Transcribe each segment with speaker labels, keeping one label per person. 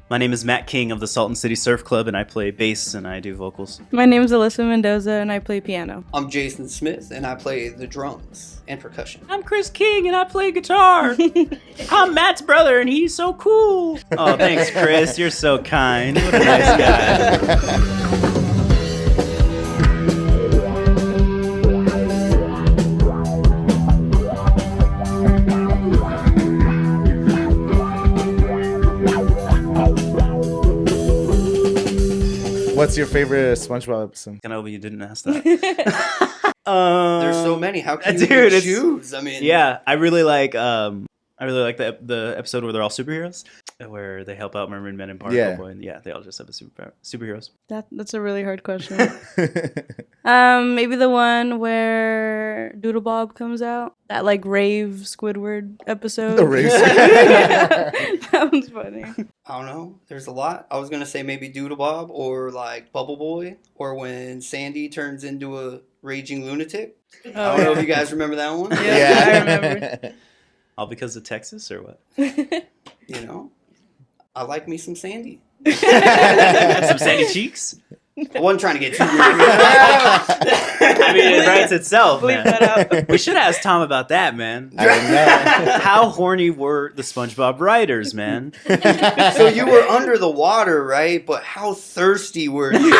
Speaker 1: My name is Matt King of the Salton City Surf Club, and I play bass and I do vocals.
Speaker 2: My name is Alyssa Mendoza, and I play piano.
Speaker 3: I'm Jason Smith, and I play the drums and percussion.
Speaker 1: I'm Chris King, and I play guitar. I'm Matt's brother, and he's so cool. Oh, thanks, Chris. You're so kind. What a nice guy.
Speaker 4: What's your favorite SpongeBob episode?
Speaker 1: I know, but you didn't ask that.
Speaker 3: There's so many. How can you
Speaker 1: Dude,
Speaker 3: choose? I mean,
Speaker 1: yeah, I really like the episode where they're all superheroes, where they help out Mermaid Men and Particle Boy, and they all just have superheroes.
Speaker 2: That's a really hard question. Maybe the one where Doodle Bob comes out. That like rave Squidward episode.
Speaker 4: The rave
Speaker 2: That one's funny.
Speaker 3: I don't know. There's a lot. I was gonna say maybe Doodle Bob or like Bubble Boy, or when Sandy turns into a raging lunatic. I don't know if you guys remember that one.
Speaker 2: Yeah, I remember.
Speaker 1: All because of Texas, or what?
Speaker 3: You know, I like me some Sandy.
Speaker 1: Some sandy cheeks.
Speaker 3: I wasn't trying to get too weird.
Speaker 1: I mean, it writes itself,
Speaker 2: Bleep
Speaker 1: man.
Speaker 2: that out.
Speaker 1: We should ask Tom about that, man.
Speaker 4: I don't know.
Speaker 1: How horny were the SpongeBob writers, man?
Speaker 3: So you were under the water, right? But how thirsty were you?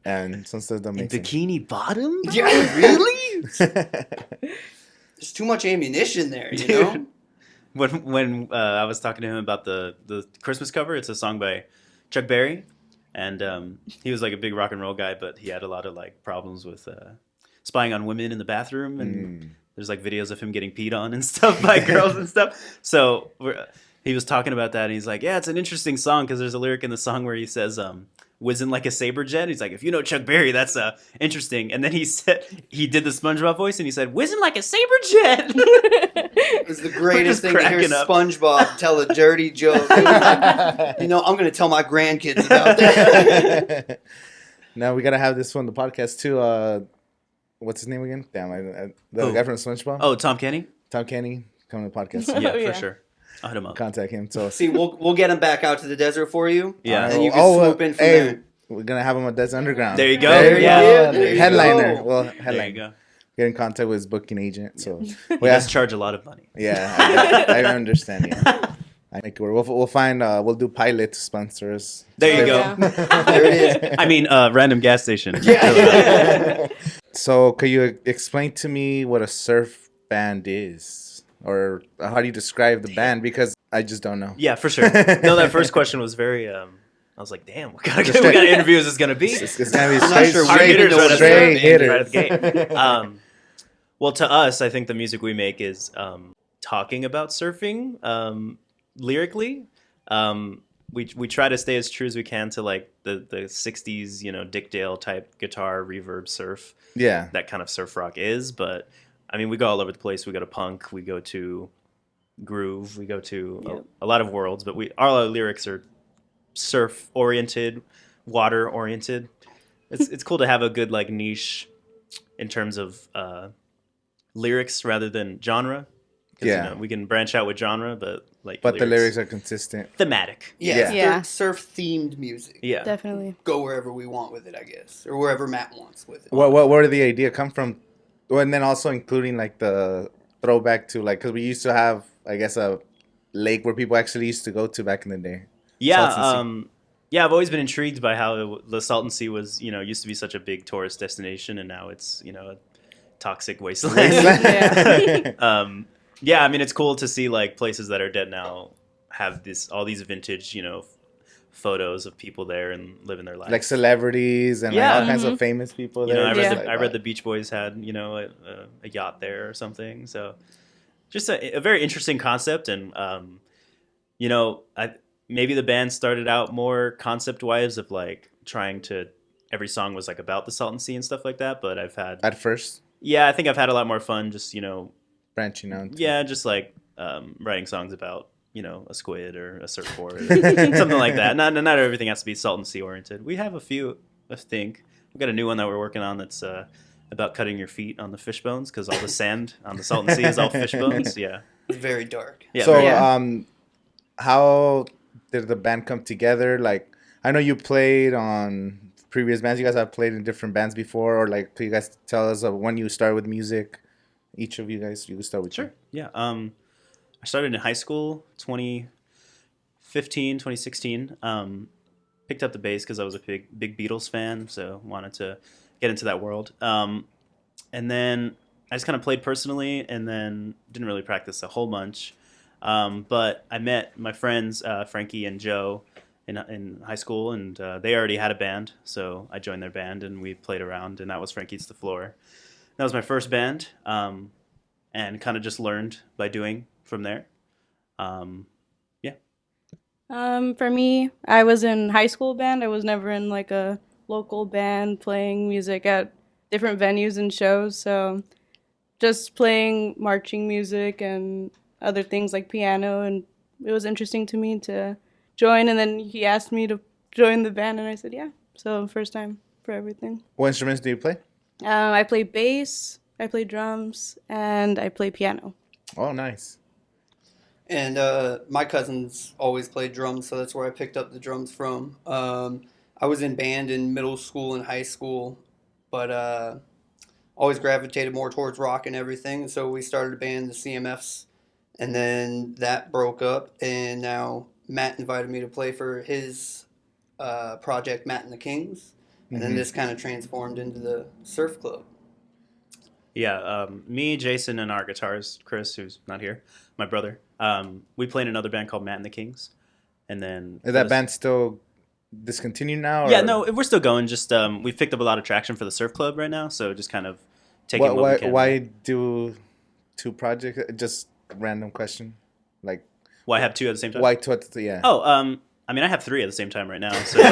Speaker 4: And some stuff don't make sense.
Speaker 1: Bikini Bottom?
Speaker 3: Yeah, really? There's too much ammunition there, you know?
Speaker 1: When I was talking to him about the Christmas cover, it's a song by Chuck Berry, and he was like a big rock and roll guy, but he had a lot of like problems with spying on women in the bathroom, and there's like videos of him getting peed on and stuff by girls and stuff. So he was talking about that, and he's like, yeah, it's an interesting song because there's a lyric in the song where he says, whizzing like a saber jet. He's like, if you know Chuck Berry, that's interesting. And then he said, he did the SpongeBob voice, and he said, whizzing like a saber jet.
Speaker 3: It was the greatest thing to hear
Speaker 1: up.
Speaker 3: SpongeBob tell a dirty joke. It was like, you know, I'm going to tell my grandkids about that.
Speaker 4: Now we gotta have this one, the podcast too. What's his name again? Damn, the guy from SpongeBob.
Speaker 1: Oh, Tom Kenny?
Speaker 4: Tom Kenny, coming to the podcast.
Speaker 1: Yeah,
Speaker 2: yeah.
Speaker 1: for sure. I'll hit him up.
Speaker 4: Contact him. So
Speaker 3: See, we'll get him back out to the desert for you.
Speaker 1: Yeah.
Speaker 3: And you can swoop in from there.
Speaker 4: we're gonna have him on Desert Underground.
Speaker 1: There you go.
Speaker 3: There you go. There you
Speaker 4: Headliner.
Speaker 3: go.
Speaker 4: Well,
Speaker 1: There you
Speaker 4: headliner.
Speaker 1: go.
Speaker 4: Get in contact with his booking agent. So
Speaker 1: He does charge a lot of money.
Speaker 4: yeah, I understand. Yeah, I make it work. We'll find. We'll do pilot sponsors.
Speaker 1: There you go.
Speaker 2: Yeah.
Speaker 3: There it is.
Speaker 1: I mean, random gas station.
Speaker 4: So, could you explain to me what a surf band is, or how do you describe the band? Because I just don't know.
Speaker 1: Yeah, for sure. No, that first question was very. I was like, damn, what kind of interview is this going to be?
Speaker 4: It's gonna be
Speaker 3: I'm not sure
Speaker 1: Hard
Speaker 3: we
Speaker 1: hitters
Speaker 3: even know
Speaker 1: right
Speaker 3: what
Speaker 1: at
Speaker 3: a
Speaker 1: the
Speaker 4: straight
Speaker 1: gate. Right
Speaker 4: hitters.
Speaker 1: at the gate. Well, to us, I think the music we make is talking about surfing lyrically. We try to stay as true as we can to like the 60s, you know, Dick Dale type guitar reverb surf.
Speaker 4: Yeah.
Speaker 1: That kind of surf rock is. But I mean, we go all over the place. We go to punk. We go to groove. We go to a lot of worlds. But all our lyrics are surf oriented, water oriented. It's cool to have a good like niche in terms of lyrics rather than genre.
Speaker 4: Yeah.
Speaker 1: You know, we can branch out with genre, but like
Speaker 4: But the lyrics are consistent.
Speaker 1: thematic.
Speaker 3: Yeah,
Speaker 2: Yeah.
Speaker 3: surf-themed music.
Speaker 1: Yeah.
Speaker 2: Definitely.
Speaker 3: Go wherever we want with it, I guess. Or wherever Matt wants with it.
Speaker 4: Where did the idea come from? Well, and then also including like the throwback to like, because we used to have, I guess, a lake where people actually used to go to back in the day.
Speaker 1: Yeah,
Speaker 4: Salton Sea.
Speaker 1: yeah, I've always been intrigued by how the Salton Sea was, you know, used to be such a big tourist destination, and now it's, you know, a toxic wasteland. Yeah, I mean, it's cool to see like places that are dead now have all these vintage, you know, photos of people there and living their lives.
Speaker 4: Like celebrities and like
Speaker 1: Yeah.
Speaker 4: all kinds of famous people
Speaker 1: You
Speaker 4: there.
Speaker 1: know, I read
Speaker 4: Like,
Speaker 1: the Beach Boys had, you know, a yacht there or something. So just a very interesting concept. And, you know, maybe the band started out more concept-wise of like trying to, every song was like about the Salton Sea and stuff like that. But
Speaker 4: at first,
Speaker 1: I think I've had a lot more fun just, you know,
Speaker 4: branching out.
Speaker 1: yeah, just like writing songs about, you know, a squid or a surfboard or something like that. Not everything has to be Salton Sea oriented. We have a few, I think. We've got a new one that we're working on that's about cutting your feet on the fish bones because all the sand on the Salton Sea is all fish bones. Yeah.
Speaker 3: It's very dark.
Speaker 1: Yeah.
Speaker 4: So,
Speaker 2: Yeah.
Speaker 4: how did the band come together? Like, I know you played on previous bands. You guys have played in different bands before, or like, could you guys tell us of when you started with music? Each of you guys, you can start with
Speaker 1: Sure. Yeah. I started in high school, 2015, 2016. Picked up the bass because I was a big Beatles fan, so wanted to get into that world. And then I just kind of played personally, and then didn't really practice a whole bunch. But I met my friends Frankie and Joe in high school, and they already had a band, so I joined their band, and we played around, and that was Frankie's the Floor. That was my first band, and kind of just learned by doing from there. Yeah.
Speaker 2: For me, I was in high school band. I was never in like a local band playing music at different venues and shows. So just playing marching music and other things like piano, and it was interesting to me to join. And then he asked me to join the band, and I said yeah. So first time for everything.
Speaker 4: What instruments do you play?
Speaker 2: I play bass, I play drums, and I play piano.
Speaker 4: Oh, nice.
Speaker 3: And my cousins always played drums, so that's where I picked up the drums from. I was in band in middle school and high school, but always gravitated more towards rock and everything. So we started a band, the CMFs, and then that broke up. And now Matt invited me to play for his project, Matt and the Kings. And then this kind of transformed into the Surf Club.
Speaker 1: Yeah, me, Jason, and our guitarist, Chris, who's not here, my brother, we play in another band called Matt and the Kings. And then...
Speaker 4: Is that band still discontinued now?
Speaker 1: Yeah,
Speaker 4: or?
Speaker 1: no, we're still going. Just we've picked up a lot of traction for the Surf Club right now, so just kind of taking what we can.
Speaker 4: Why do two projects? Just random question. Like,
Speaker 1: why have two at the same time?
Speaker 4: Why two at the yeah?
Speaker 1: Oh, I mean, I have three at the same time right now. So there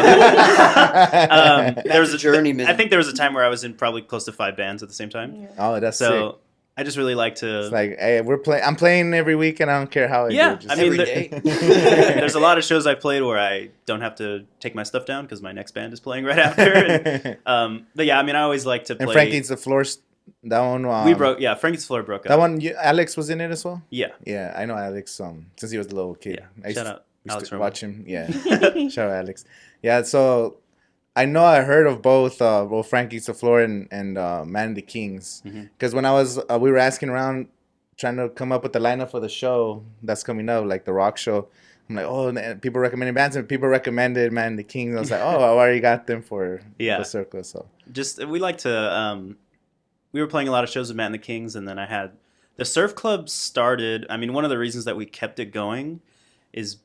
Speaker 1: was a
Speaker 3: journeyman.
Speaker 1: I think there was a time where I was in probably close to 5 bands at the same time.
Speaker 2: Yeah.
Speaker 4: Oh, that's
Speaker 1: so
Speaker 4: sick.
Speaker 1: I just really like to.
Speaker 4: It's like, hey, I'm playing every week, and I don't care how I
Speaker 1: Yeah,
Speaker 4: do. Just
Speaker 1: I mean,
Speaker 3: every day.
Speaker 1: there's a lot of shows I've played where I don't have to take my stuff down because my next band is playing right after. And, but yeah, I mean, I always like to play.
Speaker 4: And Frankie's the Floor. That one.
Speaker 1: We broke. Yeah, Frankie's Floor broke up.
Speaker 4: That one. Alex was in it as well.
Speaker 1: Yeah.
Speaker 4: Yeah, I know Alex. Since he was a little kid.
Speaker 1: Yeah. Shout out.
Speaker 4: We
Speaker 1: Alex
Speaker 4: used to
Speaker 1: Roman.
Speaker 4: watch him. Yeah. Shout out Alex. Yeah. So I know I heard of both. Frankie's the Floor and Man the Kings. Because when I was, we were asking around, trying to come up with the lineup for the show that's coming up, like the rock show. I'm like, oh, and people recommended bands, and people recommended Man the Kings. I was like, oh, I already got them for the circle. So
Speaker 1: just we like to. We were playing a lot of shows with Matt and the Kings, and then I had the Surf Club started. I mean, one of the reasons that we kept it going is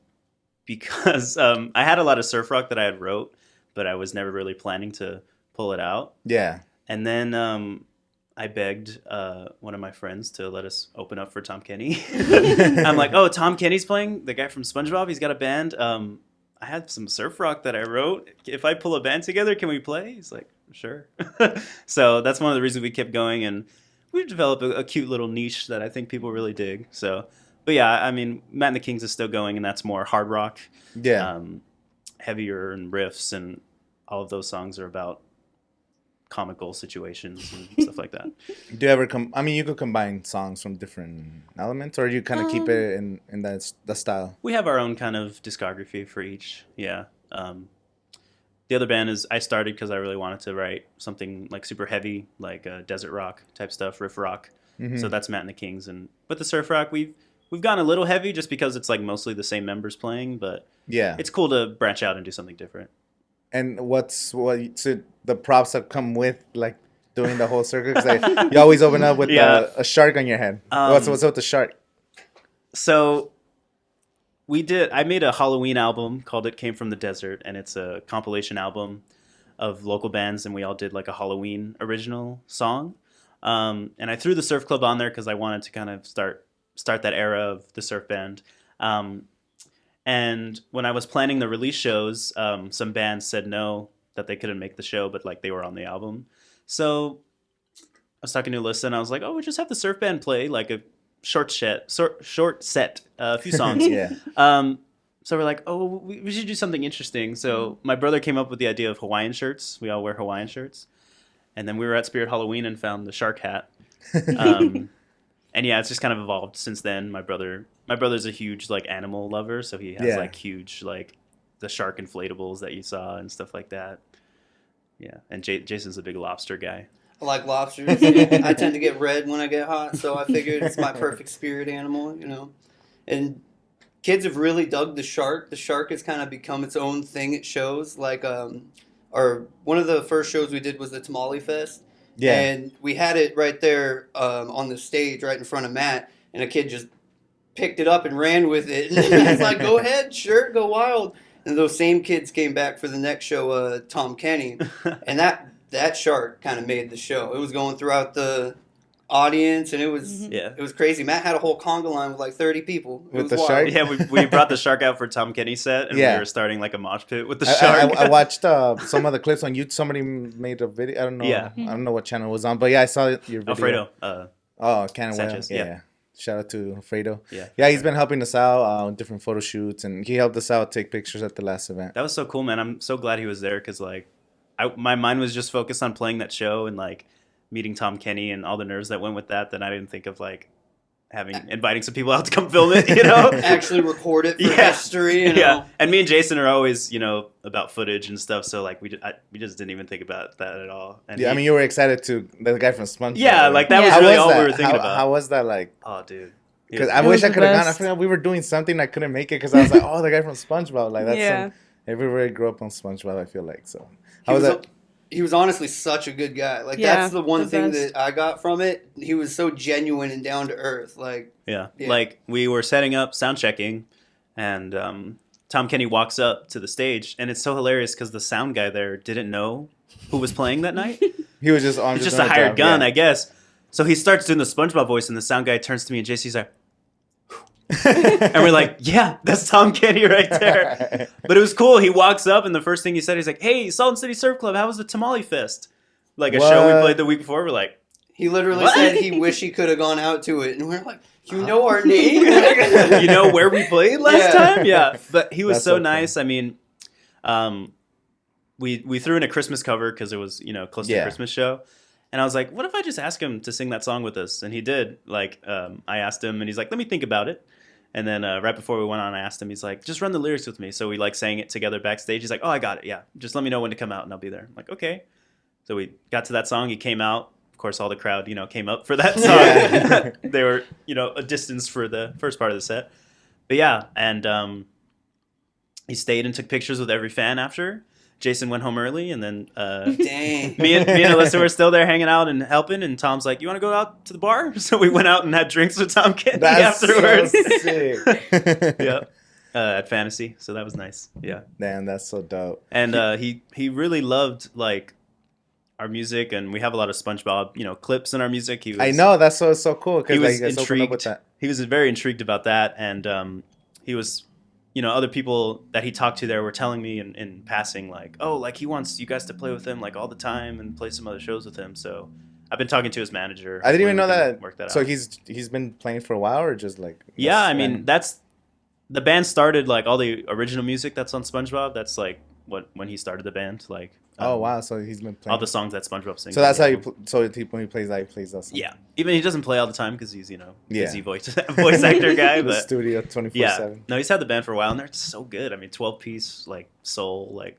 Speaker 1: because I had a lot of surf rock that I had wrote, but I was never really planning to pull it out.
Speaker 4: Yeah.
Speaker 1: And then I begged one of my friends to let us open up for Tom Kenny. I'm like, oh, Tom Kenny's playing, the guy from SpongeBob. He's got a band. I had some surf rock that I wrote. If I pull a band together, can we play? He's like, sure. So that's one of the reasons we kept going, and we've developed a cute little niche that I think people really dig. So, but yeah, I mean, Matt and the Kings is still going, and that's more hard rock.
Speaker 4: Yeah.
Speaker 1: Heavier and riffs, and all of those songs are about comical situations and stuff like that.
Speaker 4: Do you ever I mean, you could combine songs from different elements, or you kind of keep it in that the style?
Speaker 1: We have our own kind of discography for each. Yeah. The other band is I started because I really wanted to write something like super heavy, like desert rock type stuff, riff rock. So that's Matt and the Kings, but the surf rock we've gone a little heavy just because it's like mostly the same members playing, but
Speaker 4: yeah,
Speaker 1: it's cool to branch out and do something different.
Speaker 4: And so the props that come with like doing the whole circuit? Because you always open up with a shark on your head. What's up with the shark?
Speaker 1: So I made a Halloween album called It Came from the Desert, and it's a compilation album of local bands, and we all did like a Halloween original song. And I threw the Surf Club on there because I wanted to kind of start that era of the surf band. And when I was planning the release shows, some bands said no, that they couldn't make the show, but like they were on the album. So I was talking to Alyssa, and I was like, oh, we just have the surf band play like a short set, a few songs.
Speaker 4: Yeah.
Speaker 1: So we're like, oh, we should do something interesting. So my brother came up with the idea of Hawaiian shirts. We all wear Hawaiian shirts. And then we were at Spirit Halloween and found the shark hat. and yeah, it's just kind of evolved since then. My brother's a huge like animal lover, so he has
Speaker 4: Yeah.
Speaker 1: like huge like the shark inflatables that you saw and stuff like that. Yeah, and Jason's a big lobster guy.
Speaker 3: I like lobsters. I tend to get red when I get hot, so I figured it's my perfect spirit animal, you know. And kids have really dug the shark. The shark has kind of become its own thing at shows. Like, or one of the first shows we did was the Tamale Fest.
Speaker 4: Yeah.
Speaker 3: And we had it right there on the stage, right in front of Matt, and a kid just picked it up and ran with it. And I was like, "Go ahead, sure, go wild." And those same kids came back for the next show, Tom Kenny, and that shark kind of made the show. It was going throughout the audience, and it was
Speaker 1: Yeah.
Speaker 3: it was crazy. Matt had a whole conga line with like 30 people. It
Speaker 4: With
Speaker 3: was
Speaker 4: the
Speaker 3: wild.
Speaker 4: shark?
Speaker 1: Yeah, we brought the shark out for Tom Kenny's set, and
Speaker 4: Yeah.
Speaker 1: we were starting like a mosh pit with the
Speaker 4: I,
Speaker 1: shark.
Speaker 4: I watched some of the clips on YouTube. Somebody made a video. I don't know.
Speaker 1: Yeah.
Speaker 4: I don't know what channel it was on, but yeah, I saw your video.
Speaker 1: Alfredo.
Speaker 4: Oh, Cannon
Speaker 1: Sanchez,
Speaker 4: yeah.
Speaker 1: yeah.
Speaker 4: Shout out to Alfredo.
Speaker 1: Yeah.
Speaker 4: Yeah, he's been helping us out on different photo shoots, and he helped us out take pictures at the last event.
Speaker 1: That was so cool, man. I'm so glad he was there because like, my mind was just focused on playing that show and like meeting Tom Kenny and all the nerves that went with that. Then I didn't think of like inviting some people out to come film it. You know,
Speaker 3: Actually record it for
Speaker 1: Yeah.
Speaker 3: history. You know?
Speaker 1: yeah. And me and Jason are always about footage and stuff. So like we just didn't even think about that at all. And
Speaker 4: Yeah, I mean, you were excited to the guy from SpongeBob.
Speaker 1: yeah,
Speaker 4: right?
Speaker 1: like that
Speaker 2: Yeah.
Speaker 1: was
Speaker 4: How
Speaker 1: really
Speaker 4: was
Speaker 1: all
Speaker 4: that?
Speaker 1: we were thinking about.
Speaker 4: How was that like?
Speaker 1: Oh, dude.
Speaker 4: Because
Speaker 1: Yeah.
Speaker 4: I
Speaker 2: It
Speaker 4: wish
Speaker 2: was
Speaker 4: I
Speaker 2: the
Speaker 4: could have gone. I
Speaker 2: best.
Speaker 4: forgot we were doing something. I couldn't make it because I was like, oh, the guy from SpongeBob. Like that's
Speaker 2: Yeah.
Speaker 4: everybody grew up on SpongeBob. I feel like so.
Speaker 3: He
Speaker 4: How was
Speaker 3: was,
Speaker 4: that?
Speaker 3: he was honestly such a good guy. Like
Speaker 2: Yeah,
Speaker 3: that's the one
Speaker 2: the
Speaker 3: thing
Speaker 2: best.
Speaker 3: that I got from it. He was so genuine and down to earth. Like
Speaker 1: Yeah.
Speaker 3: Yeah.
Speaker 1: Like we were setting up, sound checking, and Tom Kenny walks up to the stage, and it's so hilarious because the sound guy there didn't know who was playing that night.
Speaker 4: He was just on.
Speaker 1: He's just
Speaker 4: doing
Speaker 1: a hired
Speaker 4: job,
Speaker 1: gun,
Speaker 4: yeah.
Speaker 1: I guess. So he starts doing the SpongeBob voice, and the sound guy turns to me, and JC's like, and we're like, yeah, that's Tom Kenny right there. But it was cool. He walks up, and the first thing he said, he's like, hey, Salton City Surf Club, how was the Tamale Fest? Like a show we
Speaker 4: What?
Speaker 1: played the week before. We're like,
Speaker 3: he literally
Speaker 1: What?
Speaker 3: said he wished he could have gone out to it, and we're like, you know our name?
Speaker 1: you know where we played last
Speaker 3: Yeah.
Speaker 1: time? Yeah. But he was
Speaker 4: That's
Speaker 1: so
Speaker 4: so cool.
Speaker 1: nice. I mean, we threw in a Christmas cover because it was, close to the
Speaker 4: Yeah.
Speaker 1: Christmas show. And I was like, what if I just ask him to sing that song with us? And he did. Like, I asked him, and he's like, let me think about it. And then right before we went on, I asked him, he's like, just run the lyrics with me. So we like sang it together backstage. He's like, oh, I got it. Yeah. Just let me know when to come out, and I'll be there. I'm like, okay. So we got to that song. He came out. Of course, all the crowd, came up for that song.
Speaker 4: Yeah.
Speaker 1: They were, a distance for the first part of the set. But yeah, and he stayed and took pictures with every fan after. Jason went home early, and then
Speaker 3: Dang.
Speaker 1: me and Alyssa were still there hanging out and helping. And Tom's like, "You want to go out to the bar?" So we went out and had drinks with Tom Kenny
Speaker 4: That's
Speaker 1: afterwards.
Speaker 4: so sick.
Speaker 1: Yeah, at Fantasy. So that was nice. Yeah,
Speaker 4: Damn, that's so dope.
Speaker 1: and he really loved like our music, and we have a lot of SpongeBob clips in our music. He was,
Speaker 4: I know that's so cool because
Speaker 1: he
Speaker 4: like,
Speaker 1: was
Speaker 4: you guys opened up with
Speaker 1: intrigued.
Speaker 4: that.
Speaker 1: He was very intrigued about that, and he was, other people that he talked to there were telling me in passing, like, oh, like he wants you guys to play with him like all the time and play some other shows with him. So I've been talking to his manager.
Speaker 4: I didn't even know
Speaker 1: Hopefully we
Speaker 4: that.
Speaker 1: can Work that
Speaker 4: So
Speaker 1: out.
Speaker 4: he's been playing for a while, or just like
Speaker 1: Yeah, I
Speaker 4: that's
Speaker 1: mean
Speaker 4: random?
Speaker 1: that's the band started like all the original music that's on SpongeBob. That's like when he started the band. Like
Speaker 4: Oh wow, so he's been playing
Speaker 1: all the songs that SpongeBob sings.
Speaker 4: So that's how
Speaker 1: on the
Speaker 4: you.
Speaker 1: album.
Speaker 4: So when he plays that, he plays that. Song.
Speaker 1: Yeah, even he doesn't play all the time because he's
Speaker 4: Yeah.
Speaker 1: busy voice actor guy.
Speaker 4: The
Speaker 1: But
Speaker 4: studio 24/7.
Speaker 1: yeah, no, he's had the band for a while, and they're so good. I mean, 12-piece like soul, like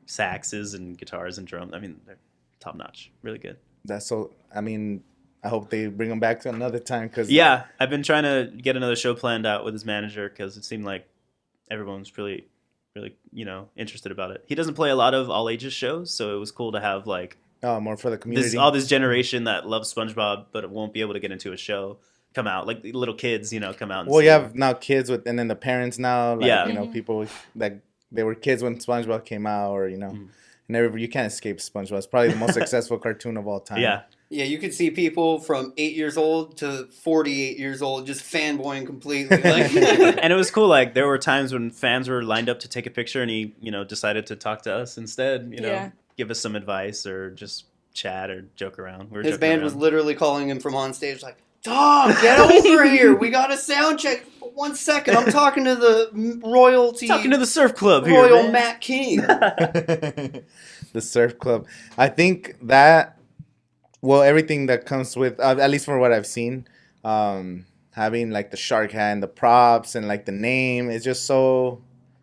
Speaker 1: saxes and guitars and drums. I mean, they're top notch, really good.
Speaker 4: That's so. I mean, I hope they bring him back to another time because
Speaker 1: Yeah, I've been trying to get another show planned out with his manager because it seemed like everyone's really interested about it. He doesn't play a lot of all ages shows, so it was cool to have like
Speaker 4: more for the community.
Speaker 1: this generation that loves SpongeBob but it won't be able to get into a show come out, like little kids, come out. And
Speaker 4: Well,
Speaker 1: see
Speaker 4: you
Speaker 1: it.
Speaker 4: have now kids with, and then the parents now. Like,
Speaker 1: Yeah.
Speaker 4: people that they were kids when SpongeBob came out, or
Speaker 1: Mhm.
Speaker 4: and everybody, you can't escape SpongeBob. It's probably the most successful cartoon of all time.
Speaker 1: Yeah,
Speaker 3: Yeah, you could see people from 8 years old to 48 years old just fanboying completely. Like,
Speaker 1: and it was cool. Like there were times when fans were lined up to take a picture, and he, decided to talk to us instead.
Speaker 2: Yeah.
Speaker 1: Give us some advice or just chat or joke around. We were
Speaker 3: his
Speaker 1: joking
Speaker 3: band
Speaker 1: around.
Speaker 3: was literally calling him from on stage, like, Tom, get over here. We got a sound check. 1 second. I'm talking to the royalty.
Speaker 1: talking to the surf club here,
Speaker 3: Royal
Speaker 1: man.
Speaker 3: Matt King.
Speaker 4: The surf club. I think that, well, everything that comes with, at least from what I've seen, having like the shark hat and the props and like the name is just so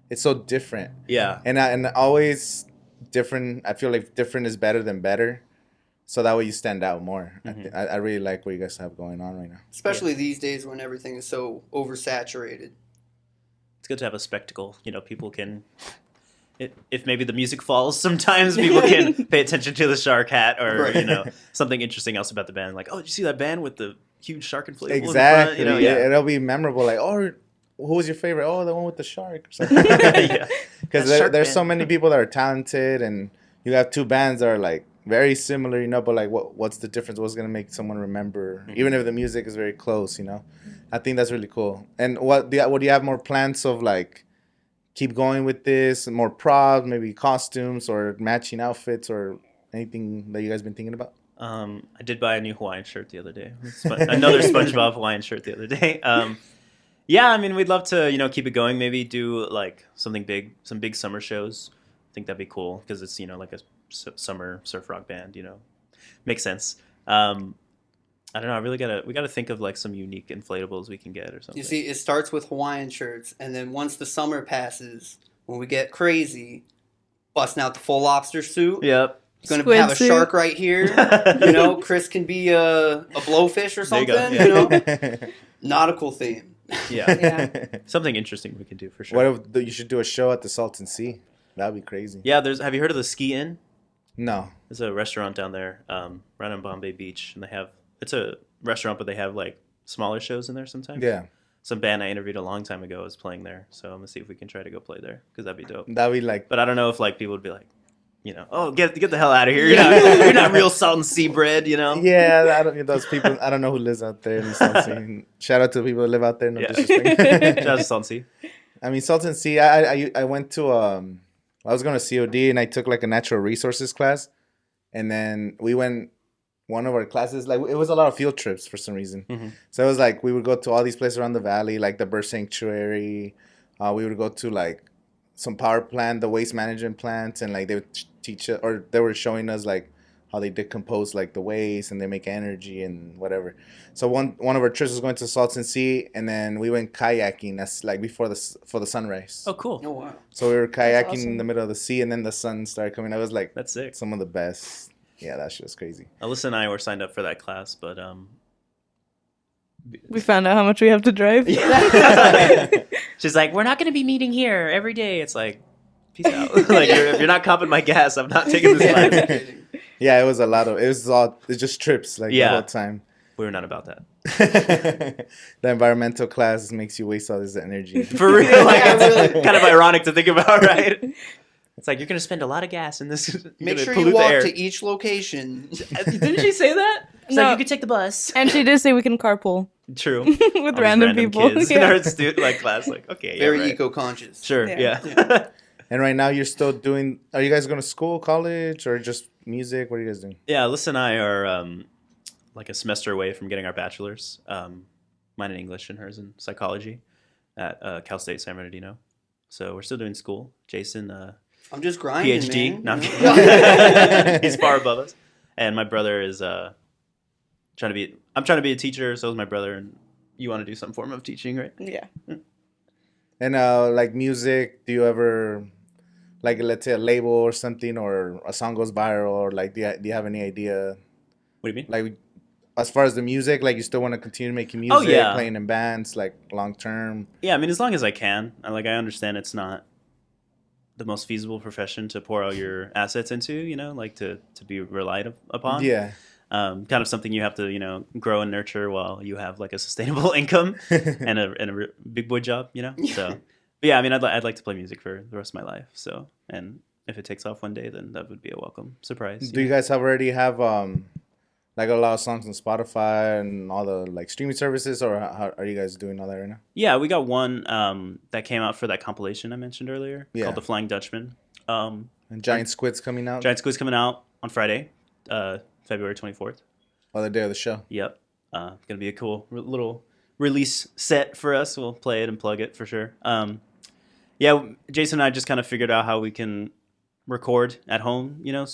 Speaker 4: it's so different.
Speaker 1: Yeah.
Speaker 4: And always different. I feel like different is better than better. So that way you stand out more. I really like what you guys have going on right now.
Speaker 3: Especially these days when everything is so oversaturated.
Speaker 1: It's good to have a spectacle. You know, people can, if maybe the music falls, sometimes people can pay attention to the shark hat or,
Speaker 3: Right.
Speaker 1: you know, something interesting else about the band. Like, oh, did you see that band with the huge shark inflatable in the
Speaker 4: Exactly.
Speaker 1: front? You know, yeah.
Speaker 4: It'll be memorable. Like, oh, who was your favorite? Oh, the one with the shark. Because
Speaker 1: Yeah. That
Speaker 4: there's
Speaker 1: shark
Speaker 4: so
Speaker 1: band.
Speaker 4: many people that are talented, and you have two bands that are like very similar, you know. But like, what's the difference? What's gonna make someone remember, even if the music is very close, you know? I think that's really cool. And what do you have more plans of like keep going with this? More props, maybe costumes or matching outfits or anything that you guys been thinking about?
Speaker 1: I did buy a new Hawaiian shirt the other day. Another SpongeBob Hawaiian shirt the other day. Yeah, I mean, we'd love to, you know, keep it going. Maybe do like something big, some big summer shows. I think that'd be cool because it's, you know, like a summer surf rock band. You know, makes sense. I don't know. We gotta think of like some unique inflatables we can get or something.
Speaker 3: You see, it starts with Hawaiian shirts, and then once the summer passes, when we get crazy, busting out the full lobster suit.
Speaker 1: Yep.
Speaker 3: Going to
Speaker 2: Squid
Speaker 3: have a
Speaker 2: suit.
Speaker 3: shark right here. You know, Chris can be a blowfish or
Speaker 1: There you
Speaker 3: something.
Speaker 1: go,
Speaker 3: You know, nautical theme.
Speaker 1: Yeah.
Speaker 2: Yeah.
Speaker 1: Something interesting we can do for sure.
Speaker 4: What if you should do a show at the Salton Sea? That'd be crazy.
Speaker 1: Yeah. Have you heard of the Ski Inn?
Speaker 4: No.
Speaker 1: There's a restaurant down there, right on Bombay Beach, and it's a restaurant, but they have like smaller shows in there sometimes.
Speaker 4: Yeah.
Speaker 1: Some band I interviewed a long time ago is playing there, so I'm gonna see if we can try to go play there because that'd be dope.
Speaker 4: That'd be like
Speaker 1: But I don't know if like people would be like, you know, oh get the hell out of here. You're not real Salton Sea bred, you know.
Speaker 4: yeah, those people. I don't know who lives out there in the Salton Sea. Shout out to the people that live out there. No
Speaker 1: Yeah.
Speaker 4: disrespect.
Speaker 1: Shout out to Salton Sea.
Speaker 4: I mean, Salton Sea. I went to I was going to COD and I took like a natural resources class, and then we went one of our classes like it was a lot of field trips for some reason.
Speaker 1: Mm-hmm.
Speaker 4: So it was like we would go to all these places around the valley, like the bird sanctuary. We would go to like some power plant, the waste management plants, and like they would teach us, or they were showing us like how they decompose like the waste and they make energy and whatever. So one of our trips was going to Salton Sea, and then we went kayaking. That's like for the sunrise.
Speaker 1: Oh, cool.
Speaker 3: Oh wow!
Speaker 4: So we were kayaking in
Speaker 2: awesome.
Speaker 4: the middle of the sea, and then the sun started coming. It was like
Speaker 1: That's sick.
Speaker 4: some of the best. Yeah, that shit was crazy.
Speaker 1: Alyssa and I were signed up for that class, but
Speaker 2: We found out how much we have to drive.
Speaker 1: she's like, we're not gonna be meeting here every day. It's like, peace out. Like if you're not comping my gas, I'm not taking this class.
Speaker 4: Yeah, it was a lot of. It's just trips like the
Speaker 1: Yeah.
Speaker 4: whole time.
Speaker 1: We were not about that.
Speaker 4: The environmental class makes you waste all this energy.
Speaker 1: For real, like
Speaker 3: Yeah,
Speaker 1: it's
Speaker 3: really.
Speaker 1: kind of ironic to think about, right? It's like you're gonna spend a lot of gas in this. You're
Speaker 3: Make
Speaker 1: gonna
Speaker 3: sure
Speaker 1: pollute
Speaker 3: you walk
Speaker 1: the air.
Speaker 3: to each location.
Speaker 1: Didn't she say that? It's
Speaker 2: No.
Speaker 1: like you could take the bus.
Speaker 2: And she did say we can carpool
Speaker 1: True.
Speaker 2: with
Speaker 1: All these
Speaker 2: random people.
Speaker 1: kids in our like class. Like okay, yeah,
Speaker 3: Very
Speaker 1: right.
Speaker 3: eco-conscious.
Speaker 1: Sure,
Speaker 2: Yeah.
Speaker 1: yeah.
Speaker 4: And right now you're still doing. Are you guys going to school, college, or just music? What are you guys doing?
Speaker 1: Yeah, Alyssa and I are like a semester away from getting our bachelor's. Mine in English and hers in psychology at Cal State San Bernardino. So we're still doing school. Jason,
Speaker 3: I'm just grinding,
Speaker 1: PhD.
Speaker 3: man.
Speaker 1: No, I'm
Speaker 3: you
Speaker 1: kidding.
Speaker 3: know?
Speaker 1: He's far above us. And my brother is I'm trying to be a teacher, so is my brother, and you want to do some form of teaching, right?
Speaker 2: Yeah.
Speaker 4: And like music, do you ever like let's say a label or something, or a song goes viral, or like do you have any idea
Speaker 1: What do you mean?
Speaker 4: like as far as the music, like you still want to continue making
Speaker 1: Oh,
Speaker 4: music,
Speaker 1: yeah.
Speaker 4: playing in bands, like long term?
Speaker 1: Yeah, I mean, as long as I can. I understand it's not the most feasible profession to pour all your assets into, you know, like to be relied upon.
Speaker 4: Yeah.
Speaker 1: Kind of something you have to, you know, grow and nurture while you have like a sustainable income and a big boy job, you know. So, but yeah, I mean, I'd like to play music for the rest of my life. So, and if it takes off one day, then that would be a welcome surprise.
Speaker 4: Do you guys already have like a lot of songs on Spotify and all the like streaming services, or how are you guys doing all that right now?
Speaker 1: Yeah, we got one that came out for that compilation I mentioned earlier
Speaker 4: Yeah.
Speaker 1: called the Flying Dutchman.
Speaker 4: And Giant Squid's coming out
Speaker 1: Giant Squid's coming out on Friday, February 24th.
Speaker 4: on the day of the show.
Speaker 1: Yep. Gonna be a cool little release set for us. We'll play it and plug it for sure. Yeah, Jason and I just kind of figured out how we can record at home, you know,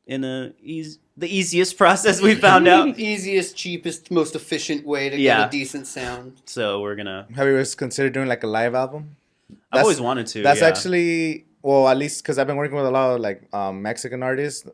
Speaker 1: the easiest process we found out.
Speaker 3: Easiest, cheapest, most efficient way to get a decent sound.
Speaker 1: So we're gonna.
Speaker 4: Have you ever considered doing like a live album?
Speaker 1: I've always wanted to.
Speaker 4: That's actually, well, at least because I've been working with a lot of like Mexican artists,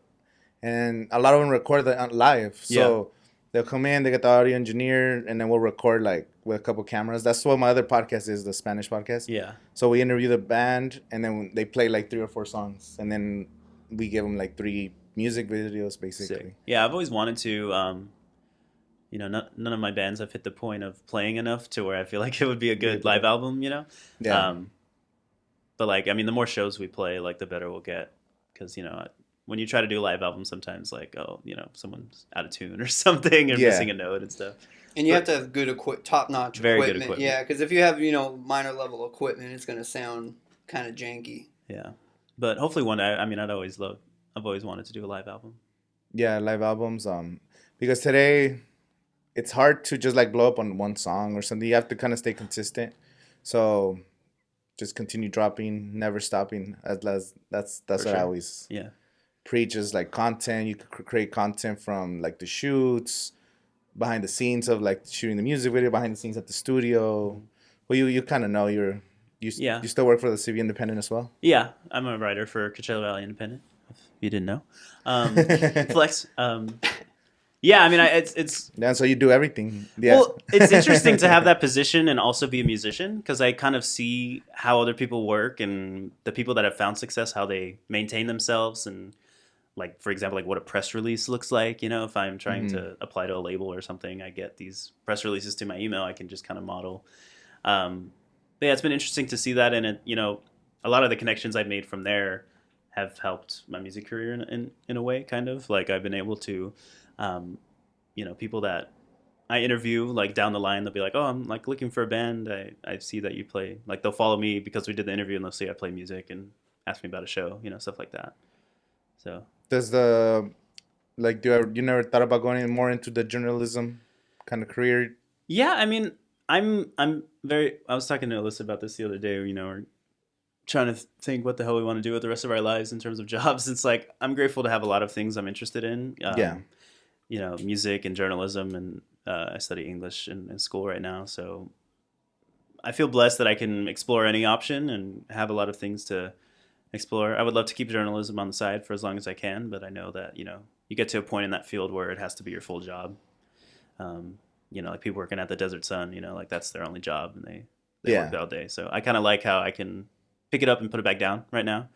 Speaker 4: and a lot of them record live. So they'll come in, they get the audio engineer, and then we'll record like with a couple cameras. That's what my other podcast is, the Spanish podcast.
Speaker 1: Yeah. So
Speaker 4: we interview the band, and then they play like 3 or 4 songs, and then we give them like 3 music videos, basically.
Speaker 1: Sick. Yeah, I've always wanted to. You know, none of my bands have hit the point of playing enough to where I feel like it would be a good live album. You know.
Speaker 4: Yeah.
Speaker 1: But like, I mean, the more shows we play, like the better we'll get, because you know, when you try to do a live album, sometimes like, oh, you know, someone's out of tune or something, or missing a note and stuff.
Speaker 3: And you have to have good top-notch
Speaker 1: very
Speaker 3: equipment.
Speaker 1: Good equipment.
Speaker 3: Yeah, because if you have, you know, minor level equipment, it's going to sound kind of janky.
Speaker 1: Yeah. But hopefully one day, I mean, I've always wanted to do a live album.
Speaker 4: Yeah, live albums. Because today, it's hard to just like blow up on one song or something. You have to kind of stay consistent. So just continue dropping, never stopping. That's what I always preach, is like content. You could create content from like the shoots, behind the scenes of like shooting the music video, behind the scenes at the studio. Well, you kind of know you still work for the CV Independent as well?
Speaker 1: Yeah, I'm a writer for Coachella Valley Independent, if you didn't know. Flex. Yeah, I mean, it's.
Speaker 4: Yeah, so you do everything. Yeah.
Speaker 1: Well, it's interesting to have that position and also be a musician, because I kind of see how other people work and the people that have found success, how they maintain themselves, and like, for example, like what a press release looks like. You know, if I'm trying to apply to a label or something, I get these press releases to my email. I can just kind of model. But yeah, it's been interesting to see that, and it, you know, a lot of the connections I've made from there have helped my music career in a way, kind of. Like I've been able to, you know, people that I interview, like down the line, they'll be like, oh, I'm like looking for a band. I see that you play, like they'll follow me because we did the interview and they'll see I play music and ask me about a show, you know, stuff like that. So
Speaker 4: does you never thought about going more into the journalism kind of career?
Speaker 1: Yeah, I mean, I was talking to Alyssa about this the other day, you know, we're trying to think what the hell we want to do with the rest of our lives in terms of jobs. It's like, I'm grateful to have a lot of things I'm interested in. You know, music and journalism, and I study English in school right now. So I feel blessed that I can explore any option and have a lot of things to explore. I would love to keep journalism on the side for as long as I can, but I know that, you know, you get to a point in that field where it has to be your full job. You know, like people working at the Desert Sun, you know, like that's their only job, and they work all day. So I kind of like how I can pick it up and put it back down right now.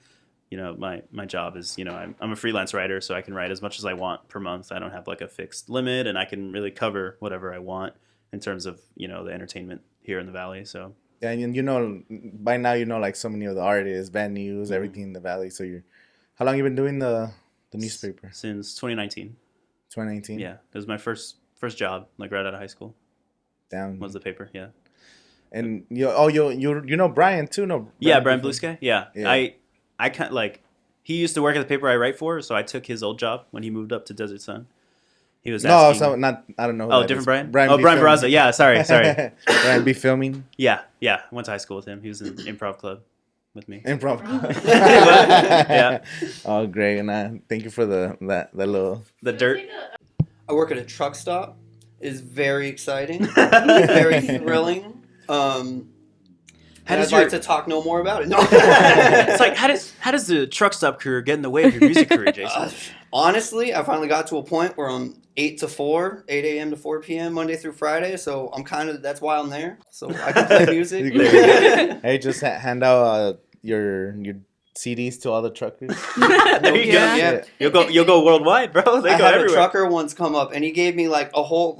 Speaker 1: You know, my job is, you know, I'm a freelance writer, so I can write as much as I want per month. I don't have like a fixed limit, and I can really cover whatever I want in terms of, you know, the entertainment here in the Valley. So
Speaker 4: yeah, and you know, by now you know like so many of the artists, band news, everything in the Valley. So how long you been doing the newspaper?
Speaker 1: Since 2019.
Speaker 4: 2019.
Speaker 1: Yeah, it was my first job, like right out of high school.
Speaker 4: Damn.
Speaker 1: Was the paper? Yeah.
Speaker 4: And you know Brian too, no?
Speaker 1: Brian Blue Sky. Yeah. I kind of like, he used to work at the paper I write for, so I took his old job when he moved up to Desert Sun. He was asking.
Speaker 4: I don't know.
Speaker 1: Oh, different Brian. Brian Barraza. Yeah, sorry.
Speaker 4: Brian B. Filming.
Speaker 1: Yeah. Went to high school with him. He was in improv club with me.
Speaker 4: Improv.
Speaker 1: Yeah.
Speaker 4: Oh, great! And thank you for the little
Speaker 1: dirt.
Speaker 3: I work at a truck stop. It's very exciting, very thrilling. I'd like to talk no more about it. No.
Speaker 1: It's like, how does the truck stop career get in the way of your music career, Jason?
Speaker 3: Honestly, I finally got to a point where I'm 8 a.m. to 4 p.m. Monday through Friday, so that's why I'm there. So I can play music.
Speaker 4: Hey, just hand out your CDs to all the truckers.
Speaker 1: There you go. Yeah. You'll go worldwide, bro. They go
Speaker 3: had
Speaker 1: everywhere.
Speaker 3: A trucker once come up and he gave me like a whole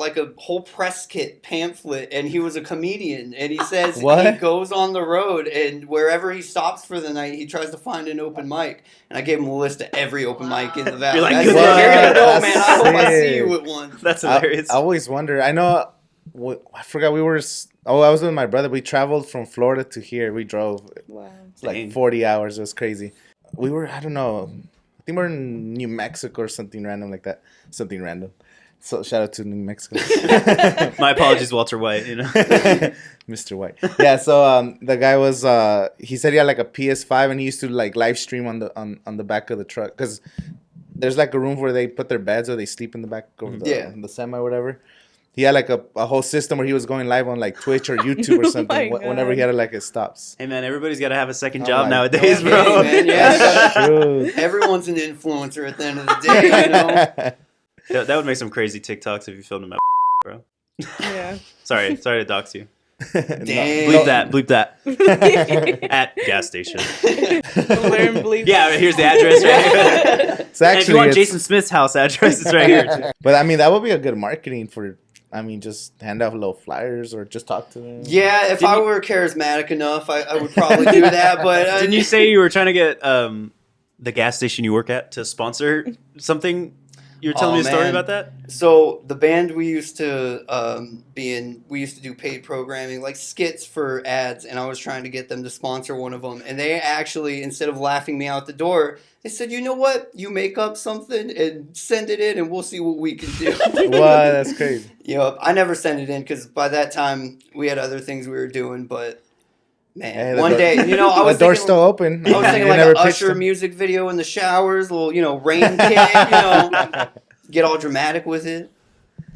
Speaker 3: press kit pamphlet, and he was a comedian, and he says he goes on the road and wherever he stops for the night he tries to find an open mic, and I gave him a list of every open mic in the Valley.
Speaker 1: You're like,
Speaker 3: I said, here you go, man. I hope I see you at one.
Speaker 1: That's hilarious.
Speaker 4: I always wonder. I know. I forgot I was with my brother. We traveled from Florida to here. We drove.
Speaker 2: Wow.
Speaker 4: It's like 40 hours. It was crazy. We were, I don't know, I think we're in New Mexico or something random like that. Something random. So shout out to New Mexico.
Speaker 1: My apologies, Walter White, you know.
Speaker 4: Mr. White. Yeah, so the guy was, he said he had like a PS5 and he used to like live stream on the back of the truck. Because there's like a room where they put their beds or they sleep in the back of the semi or whatever. He had like a whole system where he was going live on like Twitch or YouTube or something whenever he had like his stops.
Speaker 1: Hey man, everybody's got to have a second job nowadays,
Speaker 3: no
Speaker 1: bro.
Speaker 3: kidding, man. Yeah, true. Everyone's an influencer at the end of the day, you know.
Speaker 1: That would make some crazy TikToks if you filmed them at bro.
Speaker 2: Yeah.
Speaker 1: Sorry to dox you.
Speaker 3: Dang.
Speaker 1: Bleep that. At gas station.
Speaker 2: Learn bleep.
Speaker 1: Yeah, here's the address right here.
Speaker 4: It's actually,
Speaker 1: and if you want Jason Smith's house address, it's right here too.
Speaker 4: But I mean, that would be a good marketing for. I mean, just hand out little flyers or just talk to them.
Speaker 3: Yeah, if I were charismatic enough, I would probably do that. But
Speaker 1: didn't you say you were trying to get the gas station you work at to sponsor something? You were telling me a story about that?
Speaker 3: So the band we used to be in, we used to do paid programming, like skits for ads, and I was trying to get them to sponsor one of them. And they actually, instead of laughing me out the door, they said, you know what? You make up something and send it in, and we'll see what we can do.
Speaker 4: Wow, that's crazy.
Speaker 3: Yep, I never sent it in because by that time we had other things we were doing, but... Man,
Speaker 4: hey,
Speaker 3: one day, you know, I was
Speaker 4: the door's still open.
Speaker 3: I was thinking like an Usher music video in the showers, little, you know, rain kit, you know, get all dramatic with it.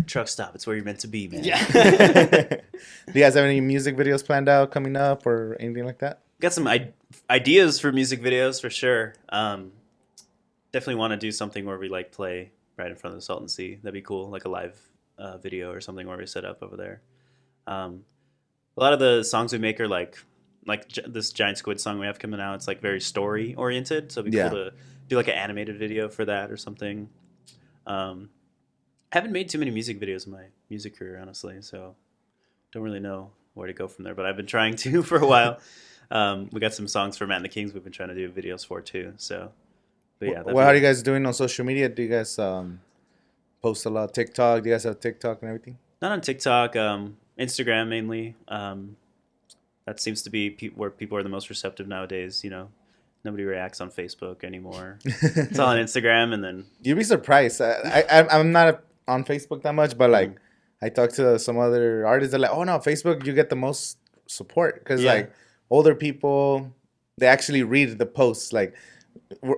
Speaker 1: Truck stop, it's where you're meant to be, man.
Speaker 3: Yeah.
Speaker 4: Do you guys have any music videos planned out coming up or anything like that?
Speaker 1: Got some ideas for music videos for sure. Definitely want to do something where we like play right in front of the Salton Sea. That'd be cool, like a live video or something where we set up over there. A lot of the songs we make are like this Giant Squid song we have coming out. It's like very story oriented, so it'd be cool to do like an animated video for that or something. Haven't made too many music videos in my music career, honestly, so don't really know where to go from there. But I've been trying to for a while. We got some songs for Matt and the Kings we've been trying to do videos for too. So, but yeah.
Speaker 4: What are you guys doing on social media? Do you guys post a lot of TikTok? Do you guys have TikTok and everything?
Speaker 1: Not on TikTok. Instagram mainly. That seems to be where people are the most receptive nowadays. You know, nobody reacts on Facebook anymore. It's all on Instagram, and then
Speaker 4: you'd be surprised. I'm not on Facebook that much, but like I talk to some other artists. They're like, "Oh no, Facebook, you get the most support because like older people, they actually read the posts. Like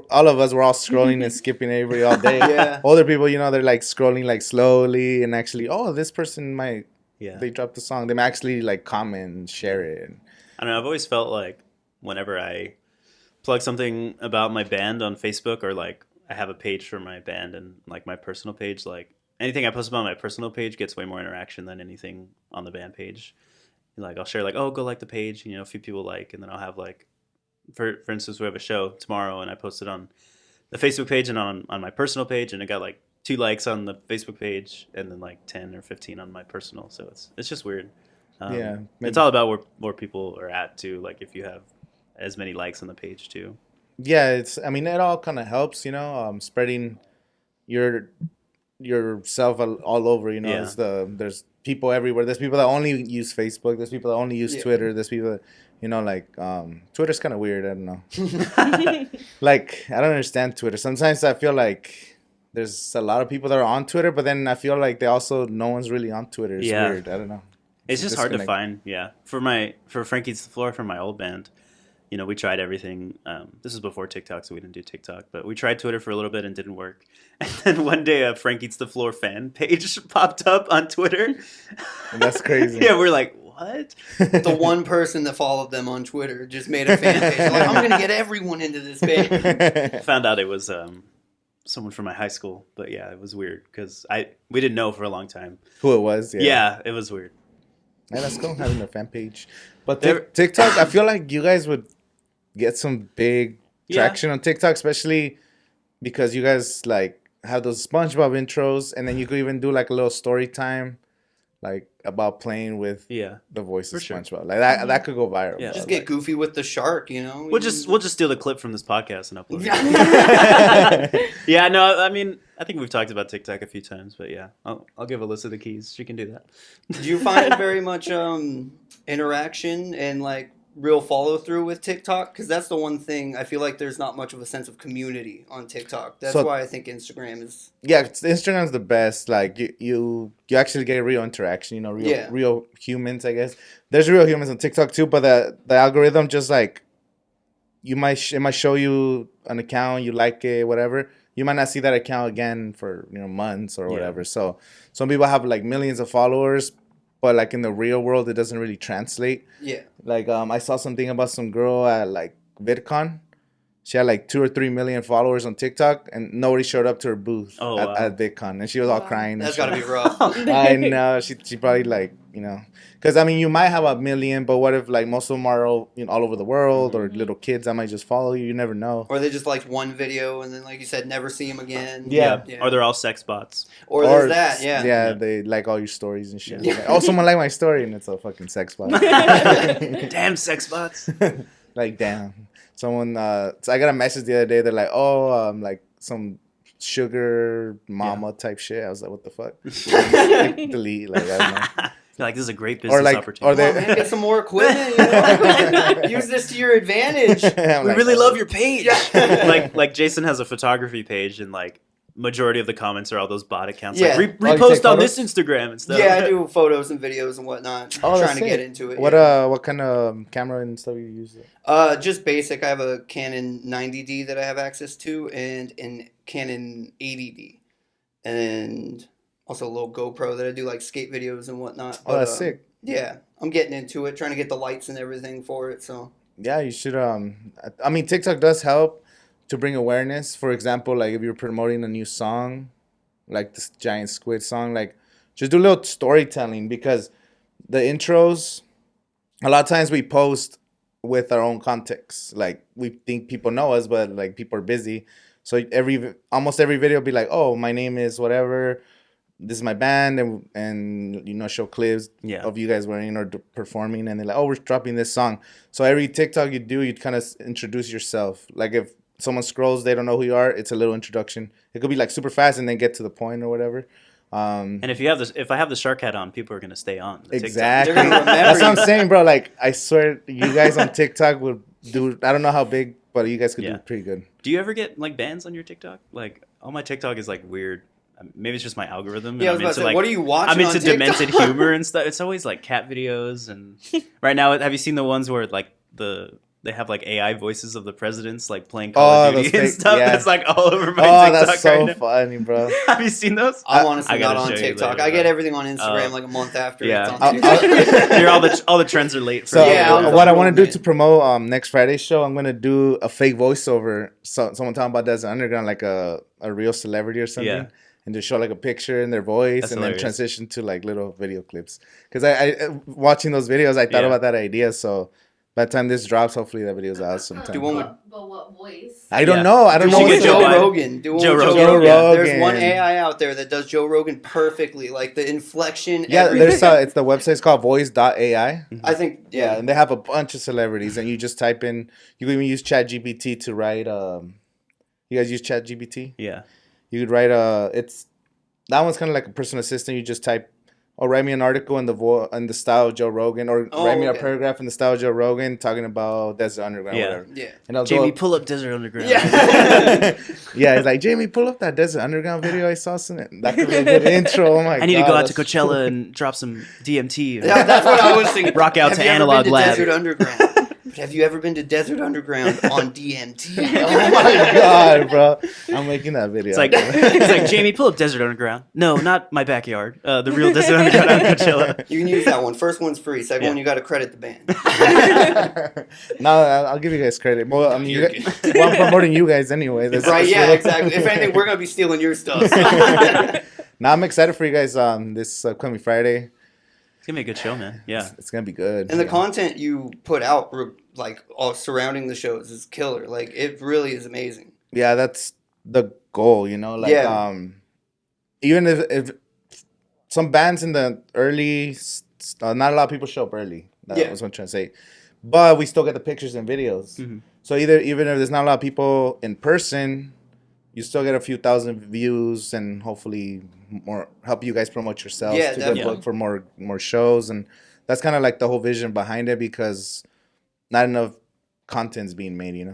Speaker 4: all of us, we're all scrolling and skipping everybody all day.
Speaker 3: Yeah.
Speaker 4: Older people, you know, they're like scrolling like slowly and actually, oh, this person might." Yeah. They dropped the song. They might actually like comment and share it.
Speaker 1: I don't know. I've always felt like whenever I plug something about my band on Facebook or like I have a page for my band and like my personal page, like anything I post about my personal page gets way more interaction than anything on the band page. Like I'll share like, oh, go like the page, you know, a few people like, and then I'll have like, for instance, we have a show tomorrow and I posted on the Facebook page and on my personal page and it got like 2 likes on the Facebook page and then like 10 or 15 on my personal. So it's just weird. It's all about where people are at too. Like if you have as many likes on the page too.
Speaker 4: Yeah, I mean, it all kind of helps, you know, spreading yourself all over, you know. Yeah. There's people everywhere. There's people that only use Facebook. There's people that only use Twitter. There's people that, you know, like Twitter's kind of weird. I don't know. Like I don't understand Twitter. Sometimes I feel like there's a lot of people that are on Twitter, but then I feel like no one's really on Twitter. It's weird. I don't know.
Speaker 1: It's just hard to find. Yeah. For Frankie's the Floor, for my old band, you know, we tried everything. This is before TikTok, so we didn't do TikTok, but we tried Twitter for a little bit and didn't work. And then one day a Frank Eats the Floor fan page popped up on Twitter.
Speaker 4: That's crazy.
Speaker 1: Yeah, we're like, what?
Speaker 3: The one person that followed them on Twitter just made a fan page. Like, I'm going to get everyone into this page.
Speaker 1: Found out it was someone from my high school, but yeah, it was weird because we didn't know for a long time
Speaker 4: who it was.
Speaker 1: Yeah, it was weird.
Speaker 4: Yeah, that's cool having a fan page. But TikTok, I feel like you guys would get some big traction on TikTok, especially because you guys like have those SpongeBob intros, and then you could even do like a little story time, like about playing with the voice of SpongeBob. Like that could go viral.
Speaker 3: Yeah. Just get goofy with the shark, you know.
Speaker 1: We'll just steal the clip from this podcast and upload it. Yeah, no, I mean, I think we've talked about TikTok a few times, but yeah, I'll give Alyssa the keys. She can do that.
Speaker 3: Do you find very much interaction and like real follow through with TikTok? Because that's the one thing I feel like there's not much of a sense of community on TikTok. That's why I think Instagram is. Yeah,
Speaker 4: Instagram's the best. Like you actually get real interaction. You know, real humans. I guess there's real humans on TikTok too, but the algorithm just like it might show you an account, you like it, whatever, you might not see that account again for months or whatever. So some people have like millions of followers, but like in the real world, it doesn't really translate.
Speaker 3: Yeah.
Speaker 4: Like I saw something about some girl at like VidCon. She had like 2 or 3 million followers on TikTok, and nobody showed up to her booth at VidCon, and she was all crying.
Speaker 3: That's got to be rough.
Speaker 4: I know. She probably like because I mean you might have a million, but what if like most of them are all over the world, or little kids that might just follow you? You never know.
Speaker 3: Or they just liked one video and then, like you said, never see them again.
Speaker 1: Yeah. Or they're all sex bots.
Speaker 3: Or there's that.
Speaker 4: Yeah, they like all your stories and shit. Like, oh, someone liked my story, and it's a fucking sex bot.
Speaker 1: Damn sex bots.
Speaker 4: Like damn. Someone so I got a message the other day. They're like, oh, like some sugar mama type shit. I was like, what the fuck? Like, delete. Like I don't know.
Speaker 1: You're like, this is a great business opportunity.
Speaker 4: Or they
Speaker 3: man, get some more equipment. Use this to your advantage.
Speaker 1: We really love your page. like Jason has a photography page, and like majority of the comments are all those bot accounts.
Speaker 3: Yeah.
Speaker 1: Like, repost on this Instagram and stuff.
Speaker 3: Yeah, I do photos and videos and whatnot. Trying to get into it.
Speaker 4: What kind of camera and stuff you use?
Speaker 3: Just basic. I have a Canon 90D that I have access to, and a Canon 80D, and also a little GoPro that I do like skate videos and whatnot.
Speaker 4: But, that's sick.
Speaker 3: Yeah, I'm getting into it, trying to get the lights and everything for it. So
Speaker 4: yeah, you should. I mean, TikTok does help to bring awareness. For example, like if you're promoting a new song, like this giant squid song, like just do a little storytelling, because the intros, a lot of times we post with our own context. Like we think people know us, but like people are busy. So almost every video will be like, oh, my name is whatever. This is my band, and show clips of you guys wearing or performing, and they're like, oh, we're dropping this song. So every TikTok you do, you kind of introduce yourself. Like if someone scrolls, they don't know who you are, it's a little introduction. It could be like super fast and then get to the point or whatever.
Speaker 1: And if I have the shark hat on, people are gonna stay on.
Speaker 4: Exactly. That's what I'm saying, bro. Like I swear, you guys on TikTok would do. I don't know how big, but you guys could do pretty good.
Speaker 1: Do you ever get like bans on your TikTok? Like, all my TikTok is like weird. Maybe it's just my algorithm.
Speaker 3: Yeah, I was about to say, what are you watching?
Speaker 1: I'm into
Speaker 3: on TikTok?
Speaker 1: demented humor and stuff. It's always like cat videos, and right now, have you seen the ones where like they have like AI voices of the presidents like playing Call of Duty and stuff?
Speaker 4: Yeah.
Speaker 1: That's like all over my TikTok.
Speaker 4: That's so
Speaker 1: right
Speaker 4: funny, bro.
Speaker 1: Have you seen those?
Speaker 3: I'm honestly not on
Speaker 1: show you
Speaker 3: TikTok.
Speaker 1: later,
Speaker 3: I get
Speaker 1: bro.
Speaker 3: everything on Instagram like a month after it's
Speaker 1: Yeah.
Speaker 3: on TikTok.
Speaker 1: all the trends are late. For
Speaker 4: So
Speaker 1: you.
Speaker 4: what I want to do to promote next Friday's show, I'm gonna do a fake voiceover. So someone talking about Desert Underground, like a real celebrity or something.
Speaker 1: Yeah.
Speaker 4: And just show like a picture in their voice.
Speaker 1: That's
Speaker 4: and
Speaker 1: hilarious.
Speaker 4: then transition to like little video clips. Because I watching those videos, I thought about that idea. So by the time this drops, hopefully that video's out sometime.
Speaker 3: Do one with,
Speaker 5: But what voice?
Speaker 4: I don't know. I don't
Speaker 3: do
Speaker 4: know
Speaker 3: one with
Speaker 4: what's
Speaker 3: Joe
Speaker 1: Joe
Speaker 3: Rogan. Do one
Speaker 1: Joe
Speaker 3: with
Speaker 1: Rogan.
Speaker 3: Joe Rogan.
Speaker 4: Joe
Speaker 3: There's one
Speaker 4: Rogan.
Speaker 3: AI out there that does Joe Rogan perfectly, like the inflection.
Speaker 4: Yeah,
Speaker 3: everything.
Speaker 4: there's it's the website's called voice.ai.
Speaker 3: I think
Speaker 4: Yeah, and they have a bunch of celebrities, and you just type in. You can even use ChatGPT to write. You guys use ChatGPT?
Speaker 1: Yeah.
Speaker 4: You could write that one's kind of like a personal assistant. You just type, "Oh, write me an article in the style of Joe Rogan," or write me a paragraph in the style of Joe Rogan talking about Desert Underground.
Speaker 1: Yeah.
Speaker 4: Whatever.
Speaker 3: Yeah.
Speaker 4: And I'll
Speaker 1: Jamie,
Speaker 4: go,
Speaker 1: pull up Desert Underground.
Speaker 3: Yeah.
Speaker 4: yeah, it's like, Jamie, pull up that Desert Underground video I saw. That could be a good intro. Oh my god!
Speaker 1: I need to go out to Coachella and drop some DMT.
Speaker 3: Yeah, that's what I was thinking.
Speaker 1: Rock out
Speaker 3: Have
Speaker 1: to
Speaker 3: you ever
Speaker 1: Analog
Speaker 3: been to
Speaker 1: Lab.
Speaker 3: Desert Underground? But have you ever been to Desert Underground on DMT?
Speaker 4: Oh my god, bro! I'm making that video.
Speaker 1: It's like Jamie, pull up Desert Underground. No, not my backyard. The real Desert Underground on Coachella.
Speaker 3: You can use that one. First one's free. Second one, you got to credit the band.
Speaker 4: No, I'll give you guys credit. Well, I mean, I'm promoting you guys anyway.
Speaker 3: Right? Yeah, exactly. If anything, we're gonna be stealing your stuff.
Speaker 4: Now I'm excited for you guys this upcoming Friday.
Speaker 1: It's gonna be a good show, man. Yeah.
Speaker 4: It's gonna be good.
Speaker 3: And the content you put out, like all surrounding the shows, is killer. Like it really is amazing.
Speaker 4: Yeah, that's the goal, like even if some bands in the early not a lot of people show up early. That was what I'm trying to say. But we still get the pictures and videos.
Speaker 1: Mm-hmm.
Speaker 4: So even if there's not a lot of people in person, you still get a few thousand views, and hopefully more help you guys promote yourselves to get booked for more shows. And that's kind of like the whole vision behind it, because not enough content's being made,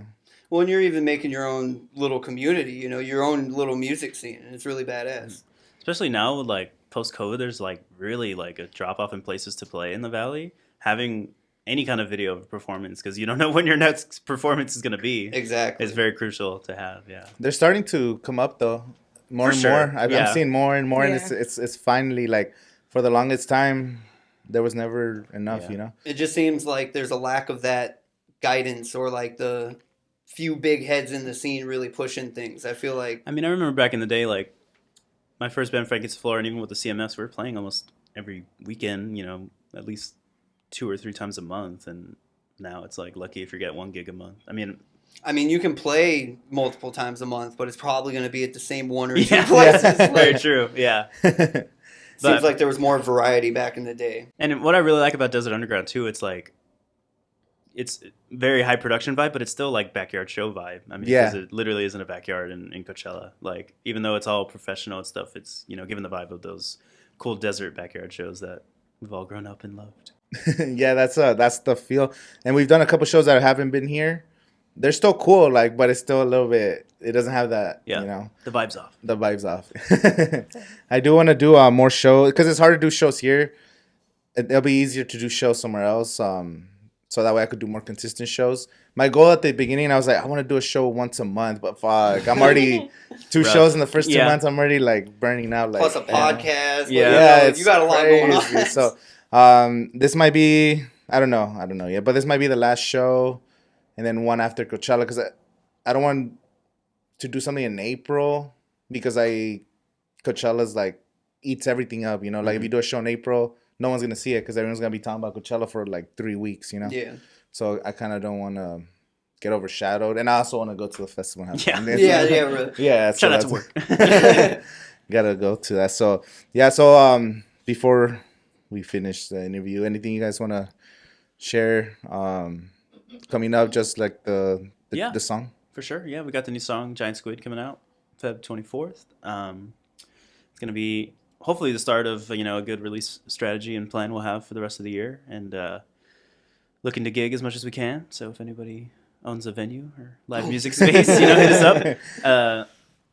Speaker 3: Well, and you're even making your own little community, your own little music scene, and it's really badass.
Speaker 1: Especially now with like post-COVID, there's like really like a drop-off in places to play in the Valley. Having any kind of video of a performance because you don't know when your next performance is going to be.
Speaker 3: Exactly.
Speaker 1: It's very crucial to have. Yeah.
Speaker 4: They're starting to come up though, more
Speaker 1: For
Speaker 4: and
Speaker 1: sure.
Speaker 4: more. I'm
Speaker 1: Yeah.
Speaker 4: seeing more and more, and
Speaker 2: Yeah.
Speaker 4: it's finally like for the longest time, there was never enough.
Speaker 1: Yeah.
Speaker 4: You know.
Speaker 3: It just seems like there's a lack of that guidance or like the few big heads in the scene really pushing things. I feel like
Speaker 1: I mean, I remember back in the day, like my first band, Frankie's Floor, and even with the CMS, we were playing almost every weekend. You know, at least 2 or 3 times a month, and now it's like lucky if you get 1 gig a month. I mean,
Speaker 3: you can play multiple times a month, but it's probably going to be at the same one or two
Speaker 1: yeah,
Speaker 3: places.
Speaker 1: very true. Yeah.
Speaker 3: Seems like there was more variety back in the day.
Speaker 1: And what I really like about Desert Underground too, it's like it's very high production vibe, but it's still like backyard show vibe. I mean,
Speaker 4: Yeah.
Speaker 1: because it literally isn't a backyard in Coachella. Like, even though it's all professional and stuff, it's, you know, given the vibe of those cool desert backyard shows that we've all grown up and loved.
Speaker 4: Yeah, that's the feel. And we've done a couple shows that haven't been here. They're still cool, like, but it's still a little bit. It doesn't have that,
Speaker 1: Yeah.
Speaker 4: you know,
Speaker 1: The vibe's off.
Speaker 4: the vibes off. I do want to do more shows because it's hard to do shows here. It'll be easier to do shows somewhere else. So that way I could do more consistent shows. My goal at the beginning, I was like, I want to do a show once a month, but fuck, I'm already 2
Speaker 1: Rough.
Speaker 4: shows in the first 2
Speaker 1: Yeah.
Speaker 4: months. I'm already like burning out. Like
Speaker 3: Plus a podcast.
Speaker 1: Yeah.
Speaker 3: You got a lot going on.
Speaker 4: crazy. So this might be I don't know yet, but this might be the last show, and then one after Coachella because I don't want to do something in April because Coachella's like eats everything up, you know. Like if you do a show in April, no one's gonna see it because everyone's gonna be talking about Coachella for like 3 weeks, you know.
Speaker 3: Yeah.
Speaker 4: So I kind of don't want to get overshadowed, and I also want to go to the festival. And have
Speaker 1: Yeah.
Speaker 4: fun.
Speaker 3: Yeah, really.
Speaker 4: Yeah.
Speaker 1: Try not to
Speaker 4: that's-
Speaker 1: work.
Speaker 4: Gotta go to that. So yeah. So before we finish the interview, anything you guys want to share coming up? Just like the
Speaker 1: Yeah.
Speaker 4: the song.
Speaker 1: For sure. Yeah, we got the new song, Giant Squid, coming out Feb 24th. It's going to be hopefully the start of, you know, a good release strategy and plan we'll have for the rest of the year. And looking to gig as much as we can. So if anybody owns a venue or live music space, you know, hit us up.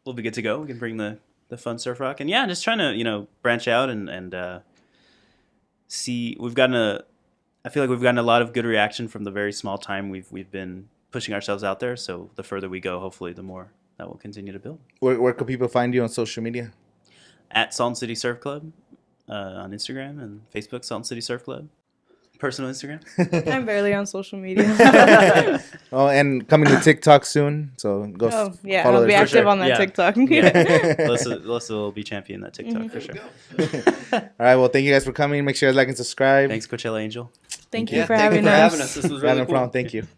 Speaker 1: We'll be good to go. We can bring the fun surf rock. And yeah, just trying to, you know, branch out and see. I feel like we've gotten a lot of good reaction from the very small time we've been pushing ourselves out there. So the further we go, hopefully, the more that will continue to build.
Speaker 4: Where can people find you on social media?
Speaker 1: At Salton City Surf Club on Instagram and Facebook, Salton City Surf Club. Personal Instagram.
Speaker 2: I'm barely on social media.
Speaker 4: Oh, and coming to TikTok soon. So go
Speaker 2: Oh, yeah,
Speaker 4: follow
Speaker 2: I'll
Speaker 4: their
Speaker 2: be
Speaker 1: For
Speaker 2: active
Speaker 1: sure.
Speaker 2: on that
Speaker 1: Yeah.
Speaker 2: TikTok.
Speaker 1: Yeah. Alyssa will be champion that TikTok for sure.
Speaker 4: All right. Well, thank you guys for coming. Make sure you guys like and subscribe.
Speaker 1: Thanks, Coachella Angel.
Speaker 2: Thank
Speaker 3: Yeah,
Speaker 2: you for
Speaker 3: thank you
Speaker 2: having
Speaker 3: for
Speaker 2: us.
Speaker 3: having us. This was
Speaker 4: Yeah,
Speaker 3: really
Speaker 4: no
Speaker 3: cool.
Speaker 4: problem. Thank you.